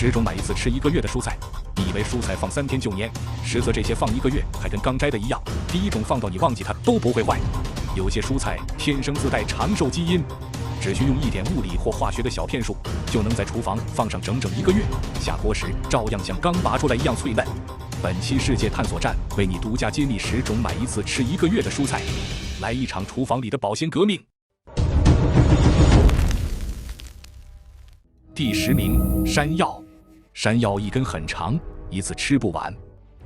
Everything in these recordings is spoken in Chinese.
10种买一次吃1个月的蔬菜，你以为蔬菜放3天就蔫，实则这些放1个月还跟刚摘的一样，第一种放到你忘记它都不会坏。有些蔬菜天生自带长寿基因，只需用一点物理或化学的小骗术，就能在厨房放上整整1个月，下锅时照样像刚拔出来一样脆嫩。本期世界探索站为你独家揭秘10种买一次吃1个月的蔬菜，来一场厨房里的保鲜革命。第10名，山药。山药一根很长，一次吃不完。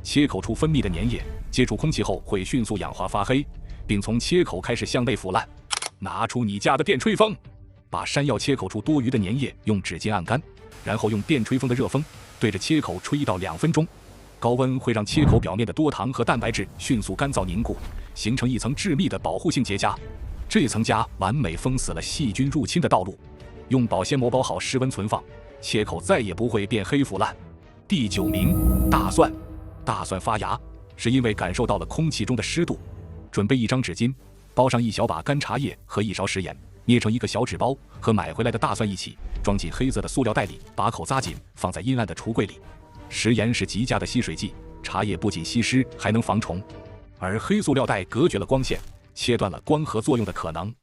切口处分泌的粘液接触空气后会迅速氧化发黑，并从切口开始向内腐烂。拿出你家的电吹风，把山药切口处多余的粘液用纸巾按干，然后用电吹风的热风对着切口吹1到2分钟。高温会让切口表面的多糖和蛋白质迅速干燥凝固，形成一层致密的保护性结痂。这层痂完美封死了细菌入侵的道路。用保鲜膜包好，室温存放，切口再也不会变黑腐烂。第9名，大蒜。大蒜发芽是因为感受到了空气中的湿度。准备1张纸巾，包上1小把干茶叶和1勺食盐，捏成一个小纸包，和买回来的大蒜一起装进黑色的塑料袋里，把口扎紧，放在阴暗的橱柜里。食盐是极佳的吸水剂，茶叶不仅吸湿，还能防虫，而黑塑料袋隔绝了光线，切断了光合作用的可能。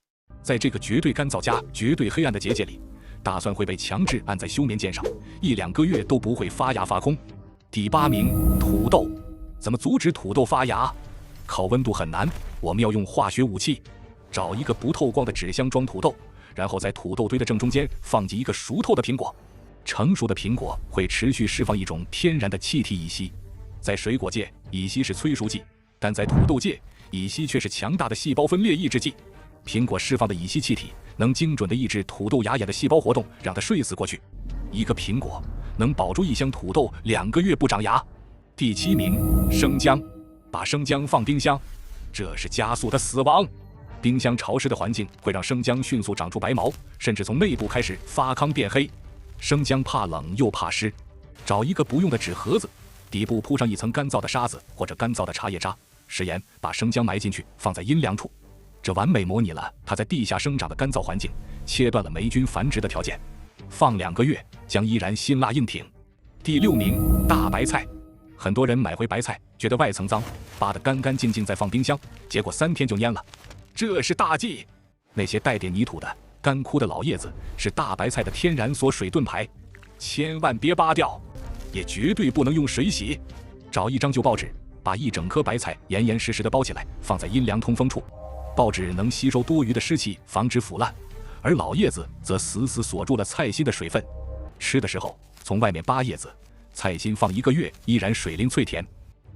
在这个绝对干燥加绝对黑暗的结界里，大蒜会被强制按在休眠键上，1、2个月都不会发芽发空。第8名，土豆。怎么阻止土豆发芽？烤温度很难，我们要用化学武器。找一个不透光的纸箱装土豆，然后在土豆堆的正中间放进一个熟透的苹果。成熟的苹果会持续释放一种天然的气体乙烯。在水果界，乙烯是催熟剂，但在土豆界，乙烯却是强大的细胞分裂抑制剂。苹果释放的乙烯气体能精准地抑制土豆芽眼的细胞活动，让它睡死过去。一个苹果能保住1箱土豆2个月不长芽。第7名，生姜。把生姜放冰箱，这是加速的死亡。冰箱潮湿的环境会让生姜迅速长出白毛，甚至从内部开始发糠变黑。生姜怕冷又怕湿，找一个不用的纸盒子，底部铺上1层干燥的沙子或者干燥的茶叶渣、食盐，把生姜埋进去，放在阴凉处。这完美模拟了它在地下生长的干燥环境，切断了霉菌繁殖的条件。放2个月，姜依然辛辣硬挺。第6名，大白菜。很多人买回白菜，觉得外层脏，扒得干干净净再放冰箱，结果3天就蔫了。这是大忌。那些带点泥土的干枯的老叶子是大白菜的天然锁水盾牌，千万别扒掉，也绝对不能用水洗。找1张旧报纸，把1整颗白菜严严实实地包起来，放在阴凉通风处。报纸能吸收多余的湿气，防止腐烂，而老叶子则死死锁住了菜心的水分。吃的时候从外面扒叶子，菜心放1个月依然水灵脆甜。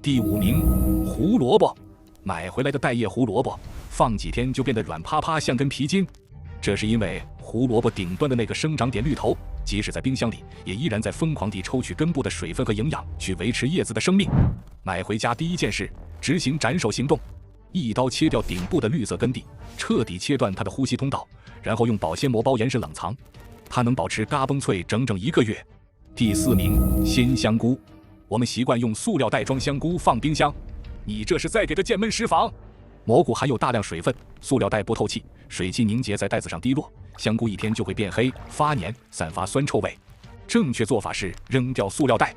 第5名，胡萝卜。买回来的带叶胡萝卜放几天就变得软趴趴，像根皮筋。这是因为胡萝卜顶端的那个生长点绿头，即使在冰箱里也依然在疯狂地抽取根部的水分和营养，去维持叶子的生命。买回家第一件事，执行斩首行动，1刀切掉顶部的绿色根蒂，彻底切断它的呼吸通道，然后用保鲜膜包严实冷藏，它能保持嘎嘣脆整整1个月。第4名，鲜香菇。我们习惯用塑料袋装香菇放冰箱，你这是在给它建闷实房。蘑菇含有大量水分，塑料袋不透气，水汽凝结在袋子上滴落，香菇1天就会变黑发黏，散发酸臭味。正确做法是扔掉塑料袋，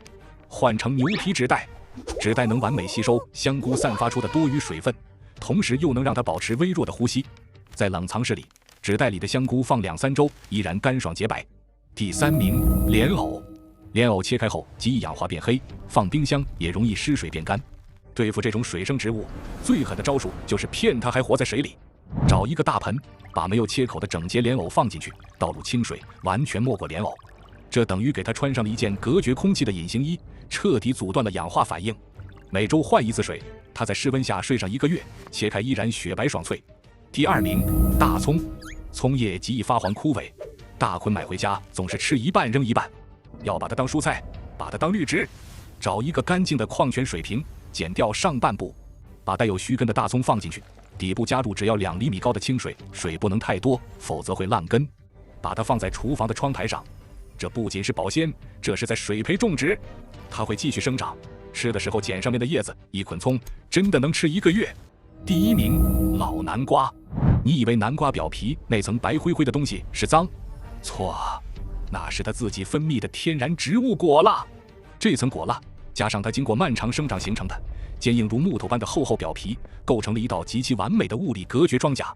换成牛皮纸袋。纸袋能完美吸收香菇散发出的多余水分，同时又能让它保持微弱的呼吸。在冷藏室里，纸袋里的香菇放2、3周依然干爽洁白。第3名，莲藕。莲藕切开后极易氧化变黑，放冰箱也容易失水变干。对付这种水生植物，最狠的招数就是骗它还活在水里。找一个大盆，把没有切口的整节莲藕放进去，倒入清水，完全没过莲藕。这等于给它穿上了一件隔绝空气的隐形衣，彻底阻断了氧化反应。每周换1次水，它在室温下睡上1个月，切开依然雪白爽脆。第2名，大葱。葱叶极易发黄枯萎，大捆买回家总是吃1半扔1半。要把它当蔬菜，把它当绿植。找一个干净的矿泉水瓶，剪掉上半部，把带有须根的大葱放进去，底部加入只要2厘米高的清水，水不能太多，否则会烂根。把它放在厨房的窗台上，这不仅是保鲜，这是在水培种植，它会继续生长。吃的时候捡上面的叶子，一捆葱真的能吃1个月。第1名，老南瓜。你以为南瓜表皮那层白灰灰的东西是脏？错，那是它自己分泌的天然植物果蜡。这层果蜡加上它经过漫长生长形成的坚硬如木头般的厚表皮，构成了一道极其完美的物理隔绝装甲。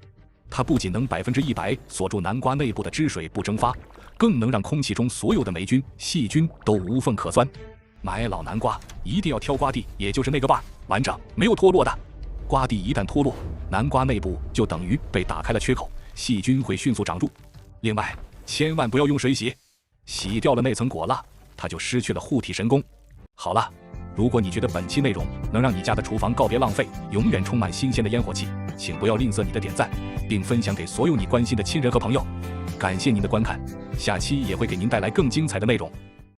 它不仅能100%锁住南瓜内部的汁水不蒸发，更能让空气中所有的霉菌、细菌都无缝可钻。买老南瓜一定要挑瓜蒂，也就是那个把完整没有脱落的。瓜蒂一旦脱落，南瓜内部就等于被打开了缺口，细菌会迅速长入。另外，千万不要用水洗，洗掉了那层果蜡，它就失去了护体神功。好了，如果你觉得本期内容能让你家的厨房告别浪费，永远充满新鲜的烟火气，请不要吝啬你的点赞，并分享给所有你关心的亲人和朋友。感谢您的观看，下期也会给您带来更精彩的内容。